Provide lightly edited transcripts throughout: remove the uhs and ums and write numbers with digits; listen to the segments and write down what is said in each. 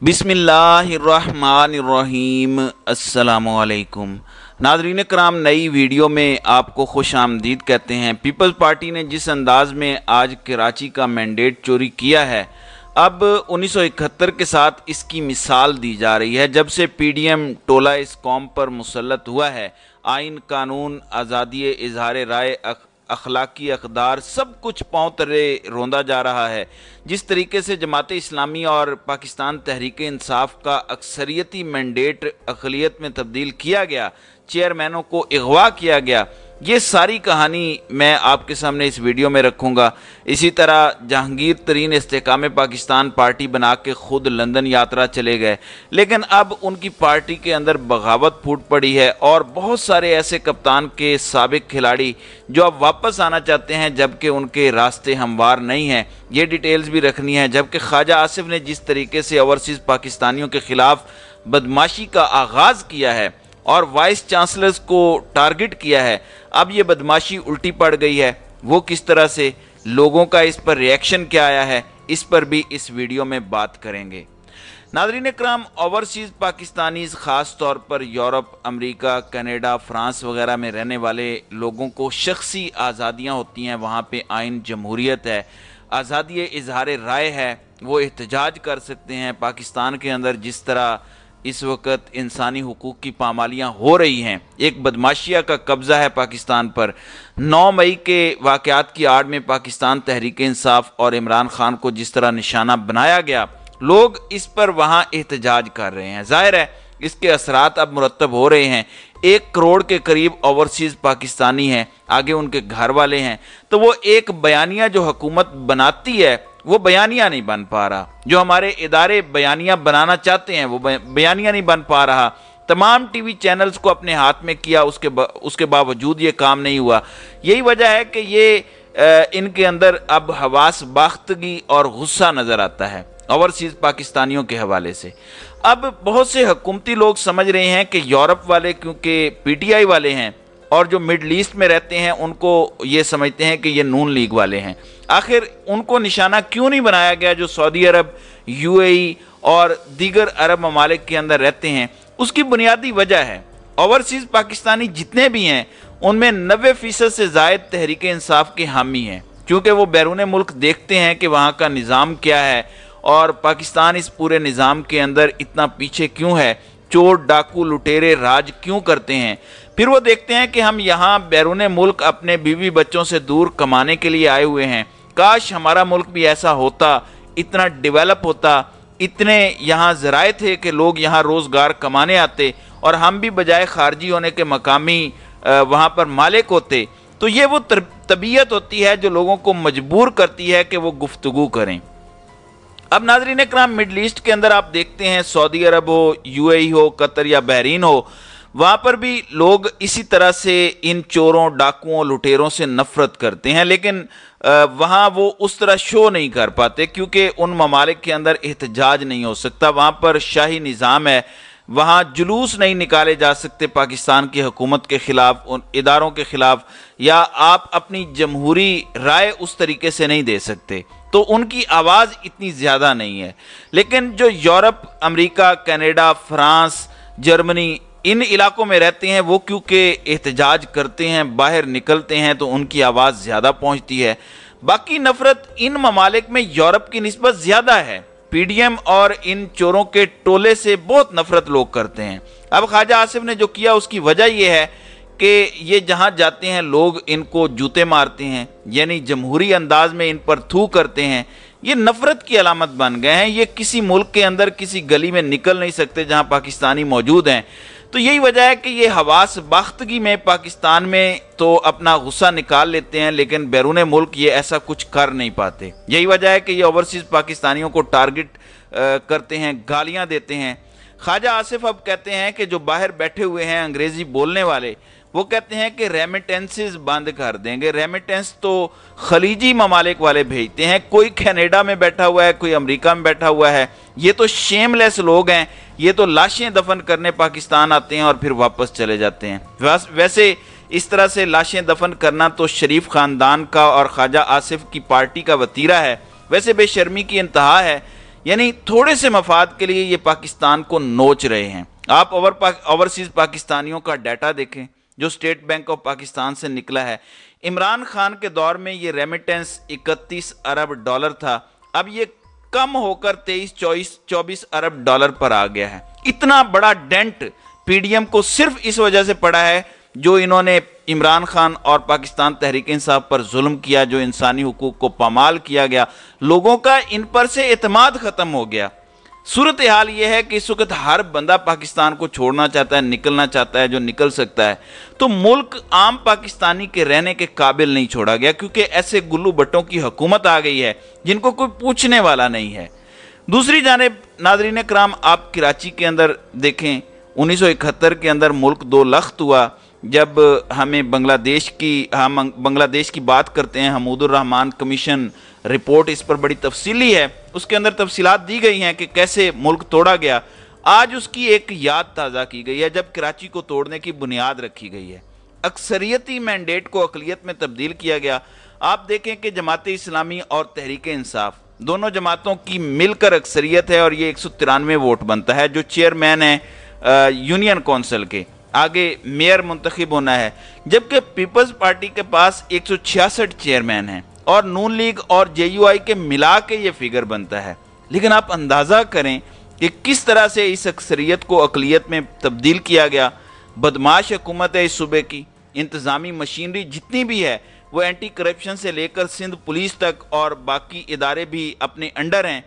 बिस्मिल्लाहिर्रहमानिर्रहीम। अस्सलामुअलैकुम नाज़रीन कराम, नई वीडियो में आपको खुश आमदीद कहते हैं। पीपल्स पार्टी ने जिस अंदाज में आज कराची का मैंडेट चोरी किया है, अब 1971 के साथ इसकी मिसाल दी जा रही है। जब से पीडीएम टोला इस कौम पर मुसल्लत हुआ है, आइन, कानून, आज़ादी इजहार राय, अखलाकी अकदार, सब कुछ पाँव तले रोंदा जा रहा है। जिस तरीके से जमात इस्लामी और पाकिस्तान तहरीक इंसाफ का अक्सरियती मैंडेट अक़लियत में तब्दील किया गया, चेयरमैनों को अगवा किया गया, ये सारी कहानी मैं आपके सामने इस वीडियो में रखूँगा। इसी तरह जहांगीर तरीन इस्तेकाम पाकिस्तान पार्टी बना के ख़ुद लंदन यात्रा चले गए, लेकिन अब उनकी पार्टी के अंदर बगावत फूट पड़ी है और बहुत सारे ऐसे कप्तान के साबिक खिलाड़ी जो अब वापस आना चाहते हैं, जबकि उनके रास्ते हमवार नहीं हैं। ये डिटेल्स भी रखनी है। जबकि ख्वाजा आसिफ ने जिस तरीके से ओवरसीज़ पाकिस्तानियों के ख़िलाफ़ बदमाशी का आगाज़ किया है और वाइस चांसलर्स को टारगेट किया है, अब ये बदमाशी उल्टी पड़ गई है। वो किस तरह से, लोगों का इस पर रिएक्शन क्या आया है, इस पर भी इस वीडियो में बात करेंगे। नाज़रीन इकराम, ओवरसीज़ पाकिस्तानीज़ ख़ास तौर पर यूरोप, अमेरिका, कनाडा, फ्रांस वगैरह में रहने वाले लोगों को शख्सी आज़ादियाँ होती हैं। वहाँ पे आइन, जमहूरियत है, आज़ादी इजहार राय है, वो एहतजाज कर सकते हैं। पाकिस्तान के अंदर जिस तरह इस वक्त इंसानी हुकूक की पामालियाँ हो रही हैं, एक बदमाशिया का कब्ज़ा है पाकिस्तान पर। 9 मई के वाक़यात की आड़ में पाकिस्तान तहरीक इंसाफ और इमरान खान को जिस तरह निशाना बनाया गया, लोग इस पर वहाँ एहतजाज कर रहे हैं। ज़ाहिर है इसके असरात अब मुरतब हो रहे हैं। 1 करोड़ के करीब ओवरसीज़ पाकिस्तानी हैं, आगे उनके घर वाले हैं, तो वो एक बयानिया जो हुकूमत बनाती है वो बयानिया नहीं बन पा रहा। जो हमारे इदारे बयानिया बनाना चाहते हैं वो बयानिया नहीं बन पा रहा। तमाम टीवी चैनल्स को अपने हाथ में किया, उसके बावजूद ये काम नहीं हुआ। यही वजह है कि ये इनके अंदर अब हवास बाख्तगी और गुस्सा नज़र आता है ओवरसीज़ पाकिस्तानियों के हवाले से। अब बहुत से हुकूमती लोग समझ रहे हैं कि यूरोप वाले क्योंकि पीटीआई वाले हैं और जो मिडल ईस्ट में रहते हैं उनको ये समझते हैं कि ये नून लीग वाले हैं। आखिर उनको निशाना क्यों नहीं बनाया गया जो सऊदी अरब, यूएई और दीगर अरब ममालिक के अंदर रहते हैं? उसकी बुनियादी वजह है ओवरसीज़ पाकिस्तानी जितने भी हैं उनमें 90% से ज़ायद तहरीक इंसाफ के हामी हैं, क्योंकि वो बैरून मुल्क देखते हैं कि वहाँ का निज़ाम क्या है और पाकिस्तान इस पूरे निज़ाम के अंदर इतना पीछे क्यों है, चोर, डाकू, लुटेरे राज क्यों करते हैं। फिर वो देखते हैं कि हम यहाँ बैरून मुल्क अपने बीवी बच्चों से दूर कमाने के लिए आए हुए हैं। काश हमारा मुल्क भी ऐसा होता, इतना डेवलप होता, इतने यहाँ ज़राए थे कि लोग यहाँ रोज़गार कमाने आते और हम भी बजाय खारजी होने के मकामी वहाँ पर मालिक होते। तो ये वो तबीयत होती है जो लोगों को मजबूर करती है कि वो गुफ्तगू करें। अब नाज़रीन इकराम, मिडल ईस्ट के अंदर आप देखते हैं, सऊदी अरब हो, यूएई हो, कतर या बहरीन हो, वहाँ पर भी लोग इसी तरह से इन चोरों, डाकुओं, लुटेरों से नफ़रत करते हैं, लेकिन वहाँ वो उस तरह शो नहीं कर पाते क्योंकि उन ममालिक के अंदर एहतजाज नहीं हो सकता। वहाँ पर शाही निज़ाम है, वहाँ जुलूस नहीं निकाले जा सकते पाकिस्तान की हुकूमत के ख़िलाफ़, उन इदारों के ख़िलाफ़, या आप अपनी जमहूरी राय उस तरीके से नहीं दे सकते, तो उनकी आवाज़ इतनी ज़्यादा नहीं है। लेकिन जो Europe, America, Canada, France, Germany, इन इलाकों में रहते हैं, वो क्योंकि एहतजाज करते हैं, बाहर निकलते हैं, तो उनकी आवाज़ ज़्यादा पहुंचती है। बाकी नफ़रत इन ममालिक में यूरोप की निस्बत ज़्यादा है। पीडीएम और इन चोरों के टोले से बहुत नफ़रत लोग करते हैं। अब ख्वाजा आसिफ ने जो किया उसकी वजह यह है कि ये जहाँ जाते हैं लोग इनको जूते मारते हैं, यानी जमहूरी अंदाज में इन पर थू करते हैं। ये नफ़रत की अलामत बन गए हैं। ये किसी मुल्क के अंदर किसी गली में निकल नहीं सकते जहाँ पाकिस्तानी मौजूद हैं। तो यही वजह है कि ये हवास बाख्तगी में पाकिस्तान में तो अपना गुस्सा निकाल लेते हैं, लेकिन बैरून मुल्क ये ऐसा कुछ कर नहीं पाते। यही वजह है कि ये ओवरसीज़ पाकिस्तानियों को टारगेट करते हैं, गालियाँ देते हैं। ख्वाजा आसिफ अब कहते हैं कि जो बाहर बैठे हुए हैं अंग्रेज़ी बोलने वाले, वो कहते हैं कि रेमिटेंसेस बंद कर देंगे। रेमिटेंस तो खलीजी ममालिक वाले भेजते हैं, कोई कनाडा में बैठा हुआ है, कोई अमेरिका में बैठा हुआ है। ये तो शेमलेस लोग हैं, ये तो लाशें दफन करने पाकिस्तान आते हैं और फिर वापस चले जाते हैं। वैसे इस तरह से लाशें दफन करना तो शरीफ ख़ानदान का और ख्वाजा आसिफ की पार्टी का वतीरा है। वैसे बेशर्मी की इंतहा है। यानी थोड़े से मफाद के लिए ये पाकिस्तान को नोच रहे हैं। आप ओवरसीज पाकिस्तानियों का डाटा देखें जो स्टेट बैंक ऑफ पाकिस्तान से निकला है। इमरान खान के दौर में ये रेमिटेंस 31 अरब डॉलर था, अब ये कम होकर 23-24 अरब डॉलर पर आ गया है। इतना बड़ा डेंट पीडीएम को सिर्फ इस वजह से पड़ा है जो इन्होंने इमरान खान और पाकिस्तान तहरीक इंसाफ पर जुल्म किया, जो इंसानी हुकूक को पामाल किया गया, लोगों का इन पर से एतमाद खत्म हो गया। सूरत हाल ये है कि इस वक्त हर बंदा पाकिस्तान को छोड़ना चाहता है, निकलना चाहता है, जो निकल सकता है। तो मुल्क आम पाकिस्तानी के रहने के काबिल नहीं छोड़ा गया, क्योंकि ऐसे गुल्लू बट्टों की हुकूमत आ गई है जिनको कोई पूछने वाला नहीं है। दूसरी जानिब नाज़रीन कराम, आप कराची के अंदर देखें, 1971 के अंदर मुल्क दो लख्त हुआ। जब हम बांग्लादेश की बात करते हैं, हमूदुर रहमान कमीशन रिपोर्ट इस पर बड़ी तफसीली है, उसके अंदर तफसीलात दी गई हैं कि कैसे मुल्क तोड़ा गया। आज उसकी एक याद ताज़ा की गई है जब कराची को तोड़ने की बुनियाद रखी गई है। अक्सरियती मैंडेट को अक़लियत में तब्दील किया गया। आप देखें कि जमात इस्लामी और तहरीक इंसाफ दोनों जमातों की मिलकर अक्सरियत है और ये 193 वोट बनता है। जो चेयरमैन है यूनियन कौंसिल के, आगे मेयर मुंतखब होना है, जबकि पीपल्स पार्टी के पास 166 चेयरमैन हैं और नून लीग और जेयूआई के मिला के ये फिगर बनता है। लेकिन आप अंदाज़ा करें कि किस तरह से इस अक्सरियत को अक़लियत में तब्दील किया गया। बदमाश हुकूमत है इस सूबे की, इंतज़ामी मशीनरी जितनी भी है वो एंटी करप्शन से लेकर सिंध पुलिस तक और बाकी इदारे भी अपने अंडर हैं।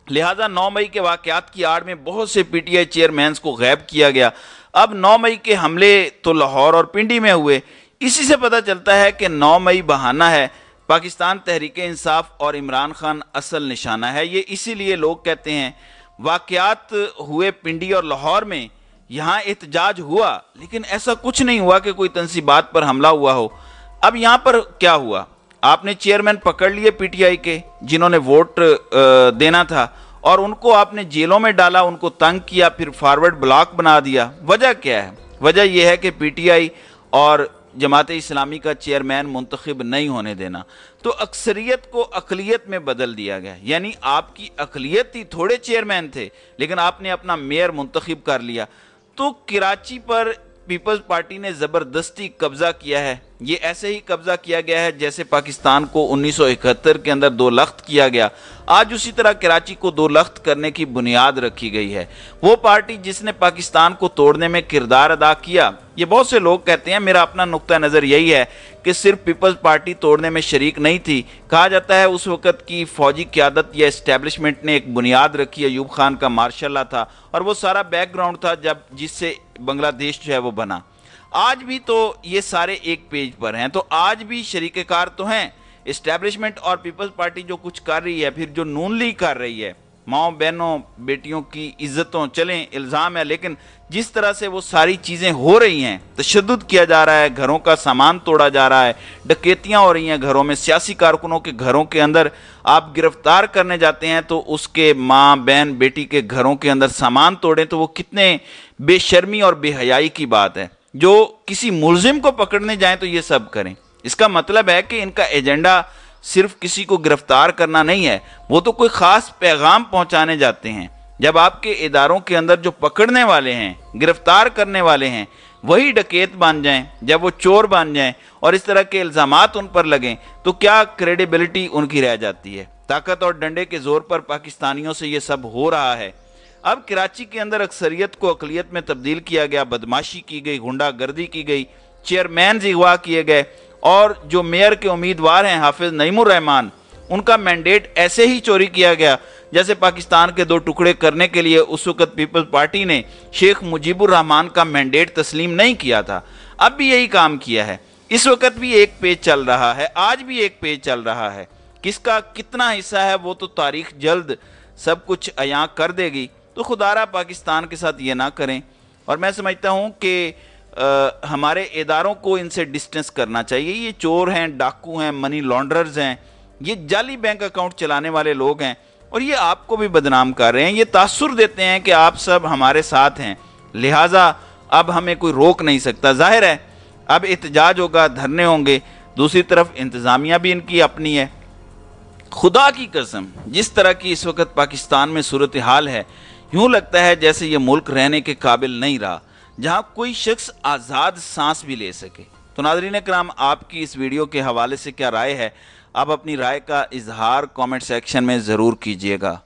लिहाजा 9 मई के वाक़यात की आड़ में बहुत से पीटीआई चेयरमैन्स को गैब किया गया। अब 9 मई के हमले तो लाहौर और पिंडी में हुए। इसी से पता चलता है कि 9 मई बहाना है, पाकिस्तान तहरीक इंसाफ और इमरान खान असल निशाना है। ये इसीलिए लोग कहते हैं वाक़यात हुए पिंडी और लाहौर में, यहाँ एहतजाज हुआ, लेकिन ऐसा कुछ नहीं हुआ कि कोई तंसीबात पर हमला हुआ हो। अब यहाँ पर क्या हुआ, आपने चेयरमैन पकड़ लिए पीटीआई के जिन्होंने वोट देना था और उनको आपने जेलों में डाला, उनको तंग किया, फिर फॉरवर्ड ब्लॉक बना दिया। वजह क्या है? वजह यह है कि पीटीआई और जमात इस्लामी का चेयरमैन मुंतखब नहीं होने देना। तो अक्सरियत को अक़लियत में बदल दिया गया, यानी आपकी अक़लियत ही थोड़े चेयरमैन थे लेकिन आपने अपना मेयर मुंतखब कर लिया। तो कराची पर पीपल्स पार्टी ने ज़बरदस्ती कब्ज़ा किया है। ये ऐसे ही कब्ज़ा किया गया है जैसे पाकिस्तान को 1971 के अंदर दो लख्त किया गया। आज उसी तरह कराची को दो लख्त करने की बुनियाद रखी गई है। वो पार्टी जिसने पाकिस्तान को तोड़ने में किरदार अदा किया, ये बहुत से लोग कहते हैं, मेरा अपना नुक्ता नज़र यही है कि सिर्फ पीपल्स पार्टी तोड़ने में शरीक नहीं थी। कहा जाता है उस वक़्त की फ़ौजी क़यादत या इस्टेब्लिशमेंट ने एक बुनियाद रखी, अयूब खान का मार्शल लॉ था और वो सारा बैकग्राउंड था जब जिससे बांग्लादेश जो है वो बना। आज भी तो ये सारे एक पेज पर हैं, तो आज भी शरीककार तो हैं इस्टेब्लिशमेंट और पीपल्स पार्टी जो कुछ कर रही है, फिर जो नून लीग कर रही है, माओ बहनों बेटियों की इज्जतों चलें इल्ज़ाम है, लेकिन जिस तरह से वो सारी चीज़ें हो रही हैं, तशद्दुद किया जा रहा है, घरों का सामान तोड़ा जा रहा है, डकैतियाँ हो रही हैं घरों में, सियासी कारकुनों के घरों के अंदर आप गिरफ्तार करने जाते हैं तो उसके माँ बहन बेटी के घरों के अंदर सामान तोड़ें, तो वो कितने बेशर्मी और बेहयाई की बात है। जो किसी मुलजिम को पकड़ने जाएं तो ये सब करें, इसका मतलब है कि इनका एजेंडा सिर्फ किसी को गिरफ्तार करना नहीं है, वो तो कोई ख़ास पैगाम पहुंचाने जाते हैं। जब आपके इदारों के अंदर जो पकड़ने वाले हैं, गिरफ्तार करने वाले हैं, वही डकैत बन जाएं, जब वो चोर बन जाएं और इस तरह के इल्ज़ामात उन पर लगें, तो क्या क्रेडिबिलिटी उनकी रह जाती है? ताकत और डंडे के ज़ोर पर पाकिस्तानियों से ये सब हो रहा है। अब कराची के अंदर अक्सरियत को अक़लियत में तब्दील किया गया, बदमाशी की गई, गुंडागर्दी की गई, चेयरमैन अगवा किए गए और जो मेयर के उम्मीदवार हैं हाफिज नईमुर रहमान, उनका मैंडेट ऐसे ही चोरी किया गया जैसे पाकिस्तान के दो टुकड़े करने के लिए उस वक़्त पीपल्स पार्टी ने शेख मुजीबुर रहमान का मैंडेट तस्लीम नहीं किया था। अब भी यही काम किया है। इस वक्त भी एक पेज चल रहा है, आज भी एक पेज चल रहा है। किसका कितना हिस्सा है वो तो तारीख जल्द सब कुछ अयां कर देगी। तो खुदारा पाकिस्तान के साथ ये ना करें, और मैं समझता हूँ कि हमारे इदारों को इनसे डिस्टेंस करना चाहिए। ये चोर हैं, डाकू हैं, मनी लॉन्ड्रर्स हैं, ये जाली बैंक अकाउंट चलाने वाले लोग हैं और ये आपको भी बदनाम कर रहे हैं। ये तासुर देते हैं कि आप सब हमारे साथ हैं, लिहाजा अब हमें कोई रोक नहीं सकता। जाहिर है अब एहतजाज होगा, धरने होंगे। दूसरी तरफ इंतज़ामिया भी इनकी अपनी है, खुदा की कसम, जिस तरह की इस वक्त पाकिस्तान में सूरत हाल है, यूं लगता है जैसे ये मुल्क रहने के काबिल नहीं रहा, जहां कोई शख्स आज़ाद सांस भी ले सके। तो नाज़रीन इकराम, आपकी इस वीडियो के हवाले से क्या राय है? आप अपनी राय का इजहार कमेंट सेक्शन में ज़रूर कीजिएगा।